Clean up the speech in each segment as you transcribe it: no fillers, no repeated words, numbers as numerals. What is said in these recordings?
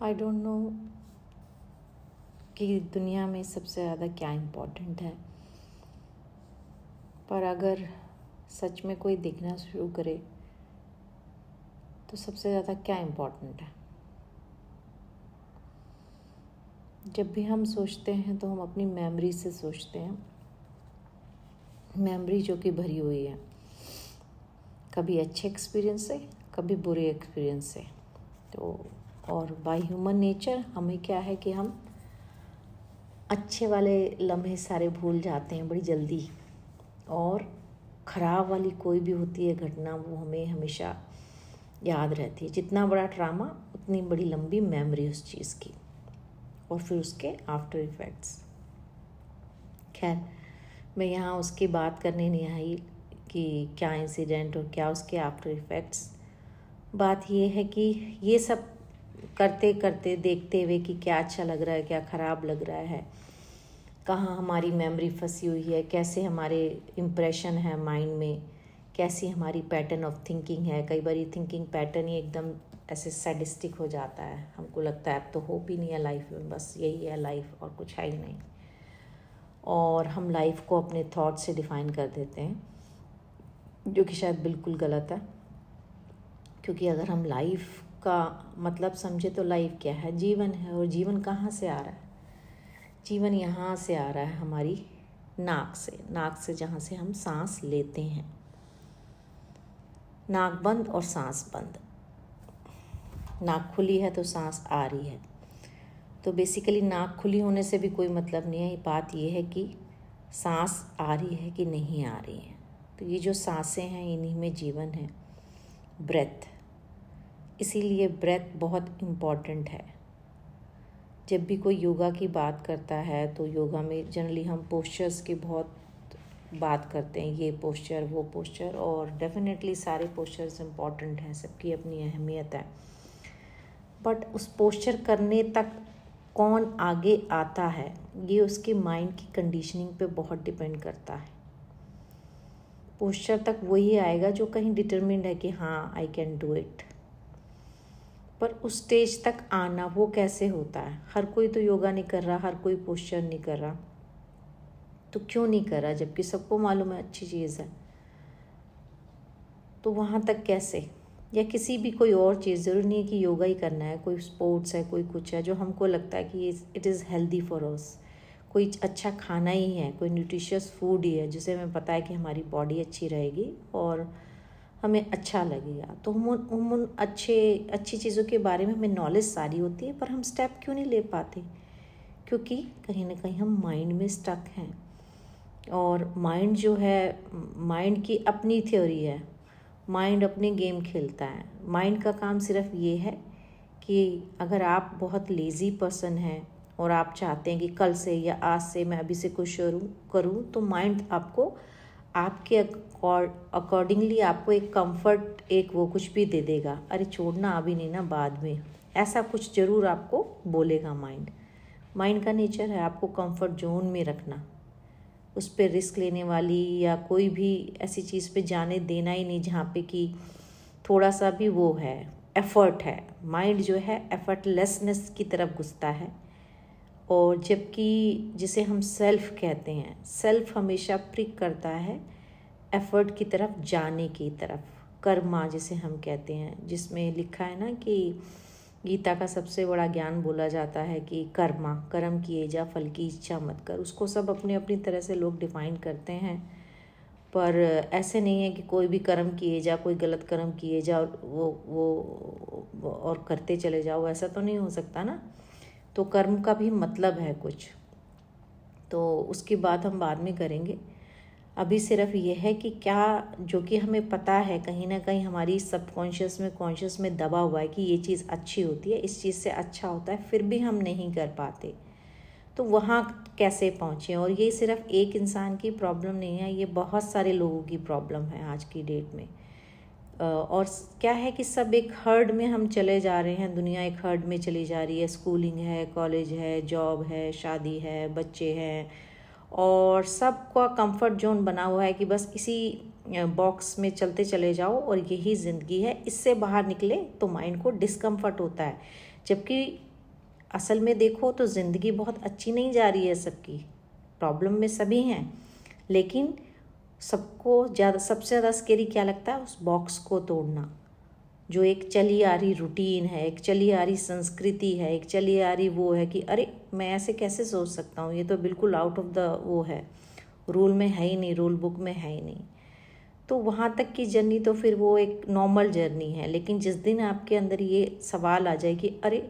I don't know कि दुनिया में सबसे ज़्यादा क्या इम्पोर्टेंट है, पर अगर सच में कोई देखना शुरू करे तो सबसे ज़्यादा क्या इम्पोर्टेंट है। जब भी हम सोचते हैं तो हम अपनी मेमोरी से सोचते हैं, मेमोरी जो कि भरी हुई है कभी अच्छे एक्सपीरियंस से, कभी बुरे एक्सपीरियंस से। तो और बाय ह्यूमन नेचर हमें क्या है कि हम अच्छे वाले लम्हे सारे भूल जाते हैं बड़ी जल्दी, और ख़राब वाली कोई भी होती है घटना वो हमें हमेशा याद रहती है। जितना बड़ा ट्रामा उतनी बड़ी लंबी मेमोरी उस चीज़ की, और फिर उसके आफ्टर इफ़ेक्ट्स। खैर, मैं यहाँ उसकी बात करने नहीं आई कि क्या इंसिडेंट और क्या उसके आफ्टर इफ़ेक्ट्स। बात ये है कि ये सब करते करते देखते हुए कि क्या अच्छा लग रहा है, क्या ख़राब लग रहा है, कहाँ हमारी मेमोरी फंसी हुई है, कैसे हमारे इम्प्रेशन है माइंड में, कैसी हमारी पैटर्न ऑफ थिंकिंग है। कई बार थिंकिंग पैटर्न ही एकदम ऐसे सैडिस्टिक हो जाता है, हमको लगता है अब तो होप ही नहीं है लाइफ में, बस यही है लाइफ और कुछ है ही नहीं। और हम लाइफ को अपने थॉट से डिफ़ाइन कर देते हैं, जो कि शायद बिल्कुल गलत है। क्योंकि अगर हम लाइफ का मतलब समझे तो लाइफ क्या है, जीवन है। और जीवन कहाँ से आ रहा है? जीवन यहाँ से आ रहा है हमारी नाक से जहाँ से हम सांस लेते हैं। नाक बंद और सांस बंद, नाक खुली है तो सांस आ रही है। तो बेसिकली नाक खुली होने से भी कोई मतलब नहीं है, बात ये है कि सांस आ रही है कि नहीं आ रही है। तो ये जो सांसें हैं इन्हीं में जीवन है, ब्रेथ। इसीलिए ब्रेथ बहुत इम्पॉर्टेंट है। जब भी कोई योगा की बात करता है तो योगा में जनरली हम पोस्चर्स की बहुत बात करते हैं, ये पोस्चर वो पोस्चर, और डेफिनेटली सारे पोस्चर्स इम्पॉर्टेंट हैं, सबकी अपनी अहमियत है। बट उस पोस्चर करने तक कौन आगे आता है ये उसके माइंड की कंडीशनिंग पे बहुत डिपेंड करता है। पोस्चर तक वही आएगा जो कहीं डिटरमिन्ड है कि हाँ आई कैन डू इट, पर उस स्टेज तक आना वो कैसे होता है। हर कोई तो योगा नहीं कर रहा, हर कोई पोस्चर नहीं कर रहा, तो क्यों नहीं कर रहा जबकि सबको मालूम है अच्छी चीज़ है। तो वहाँ तक कैसे, या किसी भी कोई और चीज़, ज़रूरी नहीं है कि योगा ही करना है, कोई स्पोर्ट्स है, कोई कुछ है जो हमको लगता है कि it is healthy for us, कोई अच्छा खाना ही है, कोई न्यूट्रिशियस फूड ही है जिसे हमें पता है कि हमारी बॉडी अच्छी रहेगी और हमें अच्छा लगेगा। तो हम उन अच्छी चीज़ों के बारे में हमें नॉलेज सारी होती है, पर हम स्टेप क्यों नहीं ले पाते? क्योंकि कहीं ना कहीं हम माइंड में स्टक हैं। और माइंड जो है, माइंड की अपनी थ्योरी है, माइंड अपने गेम खेलता है। माइंड का काम सिर्फ ये है कि अगर आप बहुत लेज़ी पर्सन हैं और आप चाहते हैं कि कल से या आज से मैं अभी से कुछ शुरू करूँ, तो माइंड आपको आपके अकॉर्डिंगली आपको एक कंफर्ट, एक वो कुछ भी दे देगा। अरे छोड़ना अभी नहीं ना, बाद में, ऐसा कुछ ज़रूर आपको बोलेगा माइंड का नेचर है आपको कंफर्ट जोन में रखना, उस पर रिस्क लेने वाली या कोई भी ऐसी चीज़ पे जाने देना ही नहीं जहाँ पे कि थोड़ा सा भी वो है, एफर्ट है। माइंड जो है एफर्टलेसनेस की तरफ घुसता है। और जबकि जिसे हम सेल्फ कहते हैं, सेल्फ हमेशा प्रिक करता है एफर्ट की तरफ जाने की तरफ। कर्मा जिसे हम कहते हैं, जिसमें लिखा है ना कि गीता का सबसे बड़ा ज्ञान बोला जाता है कि कर्म किए जा, फल की इच्छा मत कर। उसको सब अपनी अपनी तरह से लोग डिफाइन करते हैं, पर ऐसे नहीं है कि कोई भी कर्म किए जा, कोई गलत कर्म किए जा और वो और करते चले जाओ, ऐसा तो नहीं हो सकता ना। तो कर्म का भी मतलब है कुछ, तो उसकी बात हम बाद में करेंगे। अभी सिर्फ ये है कि क्या, जो कि हमें पता है कहीं ना कहीं हमारी सबकॉन्शियस में, कॉन्शियस में दबा हुआ है कि ये चीज़ अच्छी होती है, इस चीज़ से अच्छा होता है, फिर भी हम नहीं कर पाते। तो वहाँ कैसे पहुँचे? और ये सिर्फ एक इंसान की प्रॉब्लम नहीं है, ये बहुत सारे लोगों की प्रॉब्लम है आज की डेट में। और क्या है कि सब एक हर्ड में हम चले जा रहे हैं, दुनिया एक हर्ड में चली जा रही है। स्कूलिंग है, कॉलेज है, जॉब है, शादी है, बच्चे हैं, और सबका कंफर्ट जोन बना हुआ है कि बस इसी बॉक्स में चलते चले जाओ और यही ज़िंदगी है। इससे बाहर निकले तो माइंड को डिस्कम्फर्ट होता है, जबकि असल में देखो तो ज़िंदगी बहुत अच्छी नहीं जा रही है सबकी, प्रॉब्लम में सभी हैं, लेकिन सबको ज़्यादा सबसे ज़्यादा स्केरी क्या लगता है? उस बॉक्स को तोड़ना, जो एक चली आ रही रूटीन है, एक चली आ रही संस्कृति है, एक चली आ रही वो है कि अरे मैं ऐसे कैसे सोच सकता हूँ, ये तो बिल्कुल आउट ऑफ द वो है, रूल में है ही नहीं, रूल बुक में है ही नहीं। तो वहाँ तक की जर्नी तो फिर वो एक नॉर्मल जर्नी है। लेकिन जिस दिन आपके अंदर ये सवाल आ जाए कि अरे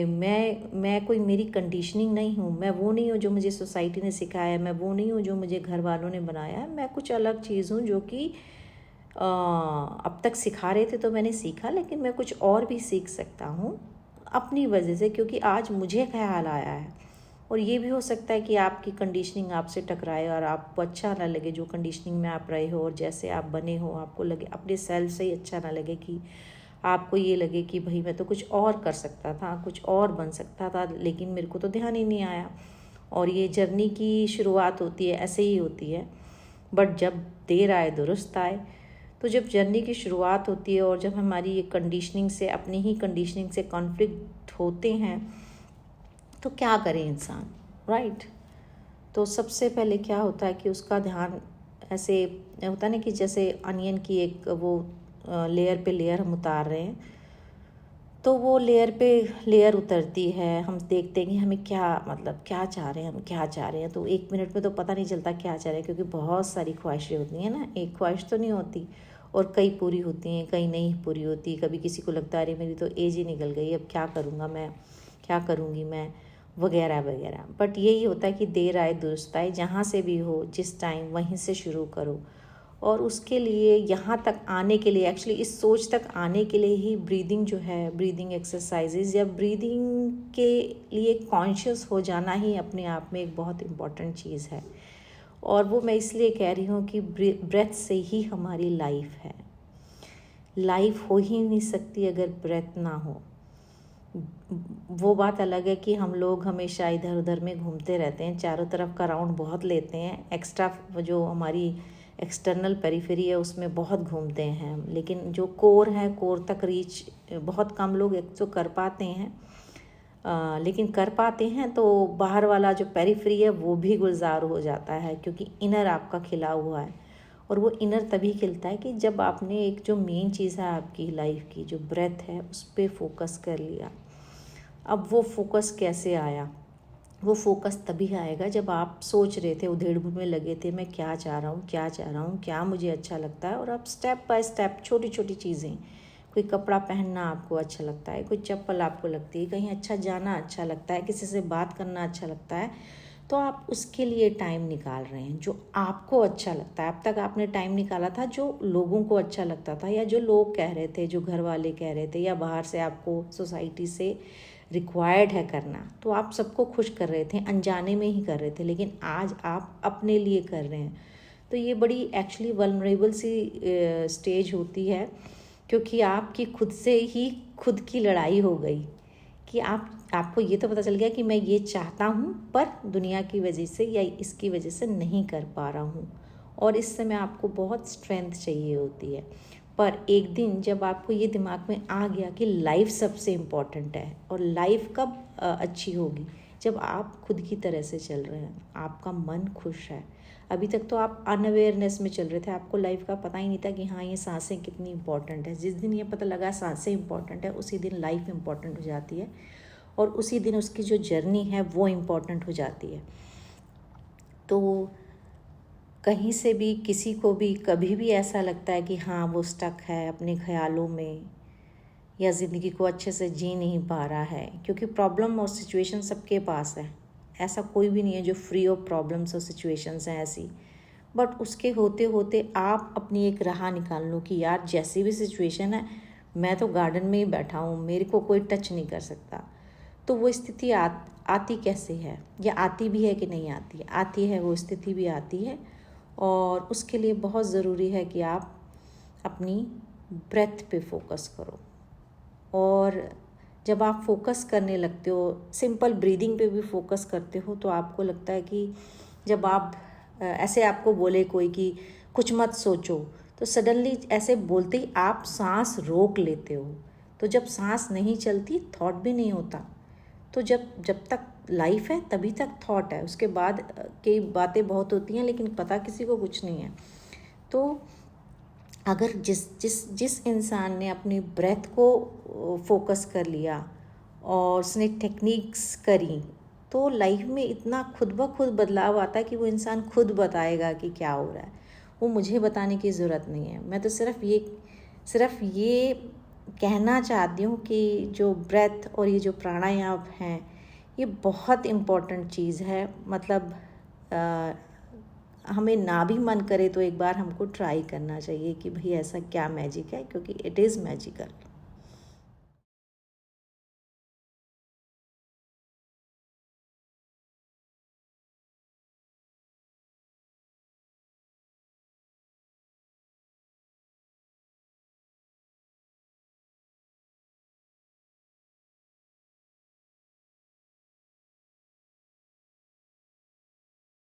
मैं कोई, मेरी कंडीशनिंग नहीं हूँ, मैं वो नहीं हूँ जो मुझे सोसाइटी ने सिखाया है, मैं वो नहीं हूँ जो मुझे घर वालों ने बनाया है, मैं कुछ अलग चीज़ हूँ जो कि अब तक सिखा रहे थे तो मैंने सीखा, लेकिन मैं कुछ और भी सीख सकता हूँ अपनी वजह से, क्योंकि आज मुझे ख्याल आया है। और ये भी हो सकता है कि आपकी कंडीशनिंग आपसे टकराए और आपको अच्छा ना लगे जो कंडीशनिंग में आप रहे हो और जैसे आप बने हो, आपको लगे अपने सेल्फ से ही अच्छा ना लगे, कि आपको ये लगे कि भाई मैं तो कुछ और कर सकता था, कुछ और बन सकता था, लेकिन मेरे को तो ध्यान ही नहीं आया। और ये जर्नी की शुरुआत होती है, ऐसे ही होती है, बट जब देर आए दुरुस्त आए। तो जब जर्नी की शुरुआत होती है और जब हमारी ये कंडीशनिंग से, अपनी ही कंडीशनिंग से कॉन्फ्लिक्ट होते हैं, तो क्या करे इंसान, राइट? तो सबसे पहले क्या होता है कि उसका ध्यान ऐसे होता है ना कि जैसे अनियन की एक वो लेयर पे लेयर हम उतार रहे हैं, तो वो लेयर पे लेयर उतरती है, हम देखते हैं कि हमें क्या, मतलब क्या चाह रहे हैं, हम क्या चाह रहे हैं। तो 1 मिनट में तो पता नहीं चलता क्या चाह रहे हैं, क्योंकि बहुत सारी ख्वाहिशें होती हैं ना, एक ख्वाहिश तो नहीं होती, और कई पूरी होती हैं, कई नहीं पूरी होती। कभी किसी को लगता है अरे मेरी तो एज ही निकल गई, अब क्या करूँगा मैं, क्या करूँगी मैं, वगैरह वगैरह। बट यही होता है कि देर आए दुरुस्त आए, जहाँ से भी हो, जिस टाइम, वहीं से शुरू करो। और उसके लिए, यहाँ तक आने के लिए, एक्चुअली इस सोच तक आने के लिए ही ब्रीदिंग जो है, ब्रीदिंग एक्सरसाइजेज या ब्रीदिंग के लिए कॉन्शियस हो जाना ही अपने आप में एक बहुत इम्पॉर्टेंट चीज़ है। और वो मैं इसलिए कह रही हूँ कि ब्रेथ से ही हमारी लाइफ है। लाइफ हो ही नहीं सकती अगर ब्रेथ ना हो। वो बात अलग है कि हम लोग हमेशा इधर उधर में घूमते रहते हैं, चारों तरफ का राउंड बहुत लेते हैं, एक्स्ट्रा जो हमारी एक्सटर्नल पेरिफेरी है उसमें बहुत घूमते हैं, लेकिन जो कोर है, कोर तक रीच बहुत कम लोग एक तो कर पाते हैं। लेकिन कर पाते हैं तो बाहर वाला जो पेरिफेरी है वो भी गुलजार हो जाता है, क्योंकि इनर आपका खिला हुआ है। और वो इनर तभी खिलता है कि जब आपने एक जो मेन चीज़ है आपकी लाइफ की, जो ब्रेथ है, उस पर फोकस कर लिया। अब वो फोकस कैसे आया? वो फोकस तभी आएगा जब आप सोच रहे थे, उधेड़-बुन में लगे थे, मैं क्या चाह रहा हूँ, क्या चाह रहा हूँ, क्या मुझे अच्छा लगता है। और आप स्टेप बाय स्टेप छोटी छोटी चीज़ें, कोई कपड़ा पहनना आपको अच्छा लगता है, कोई चप्पल आपको लगती है, कहीं अच्छा जाना अच्छा लगता है, किसी से बात करना अच्छा लगता है, तो आप उसके लिए टाइम निकाल रहे हैं जो आपको अच्छा लगता है। अब तक आपने टाइम निकाला था जो लोगों को अच्छा लगता था, या जो लोग कह रहे थे, जो घर वाले कह रहे थे, या बाहर से आपको सोसाइटी से रिक्वायर्ड है करना, तो आप सबको खुश कर रहे थे, अनजाने में ही कर रहे थे। लेकिन आज आप अपने लिए कर रहे हैं, तो ये बड़ी एक्चुअली वल्नरेबल सी स्टेज होती है, क्योंकि आपकी खुद से ही खुद की लड़ाई हो गई कि आपको ये तो पता चल गया कि मैं ये चाहता हूँ, पर दुनिया की वजह से या इसकी वजह से नहीं कर पा रहा हूँ। और इस समय आपको बहुत स्ट्रेंथ चाहिए होती है। पर एक दिन जब आपको ये दिमाग में आ गया कि लाइफ सबसे इम्पॉर्टेंट है, और लाइफ कब अच्छी होगी? जब आप खुद की तरह से चल रहे हैं, आपका मन खुश है। अभी तक तो आप अनअवेयरनेस में चल रहे थे, आपको लाइफ का पता ही नहीं था कि हाँ ये सांसें कितनी इंपॉर्टेंट है। जिस दिन ये पता लगा सांसें इंपॉर्टेंट है, उसी दिन लाइफ इंपॉर्टेंट हो जाती है, और उसी दिन उसकी जो जर्नी है वो इम्पॉर्टेंट हो जाती है। तो कहीं से भी किसी को भी कभी भी ऐसा लगता है कि हाँ वो स्टक है अपने ख्यालों में, या ज़िंदगी को अच्छे से जी नहीं पा रहा है, क्योंकि प्रॉब्लम और सिचुएशन सबके पास है, ऐसा कोई भी नहीं है जो फ्री ऑफ प्रॉब्लम्स और सिचुएशंस हैं ऐसी। बट उसके होते होते आप अपनी एक राह निकाल लो कि यार जैसी भी सिचुएशन है, मैं तो गार्डन में ही बैठा हूँ, मेरे को कोई टच नहीं कर सकता। तो वो स्थिति आती कैसे है, या आती भी है कि नहीं आती है? आती है, वो स्थिति भी आती है। और उसके लिए बहुत ज़रूरी है कि आप अपनी ब्रेथ पे फोकस करो। और जब आप फोकस करने लगते हो, सिंपल ब्रीदिंग पे भी फोकस करते हो, तो आपको लगता है कि जब आप ऐसे आपको बोले कोई कि कुछ मत सोचो, तो सडनली ऐसे बोलते ही आप सांस रोक लेते हो। तो जब सांस नहीं चलती, थॉट भी नहीं होता, तो जब जब तक लाइफ है तभी तक थॉट है, उसके बाद कई बातें बहुत होती हैं लेकिन पता किसी को कुछ नहीं है। तो अगर जिस जिस जिस इंसान ने अपनी ब्रेथ को फोकस कर लिया और उसने टेक्निक्स करी, तो लाइफ में इतना खुद ब खुद बदलाव आता है कि वो इंसान खुद बताएगा कि क्या हो रहा है। वो मुझे बताने की ज़रूरत नहीं है। मैं तो सिर्फ ये कहना चाहती हूँ कि जो ब्रेथ और ये जो प्राणायाम हैं, ये बहुत इम्पोर्टेंट चीज़ है। मतलब हमें ना भी मन करे तो एक बार हमको ट्राई करना चाहिए कि भाई ऐसा क्या मैजिक है, क्योंकि इट इज़ मैजिकल।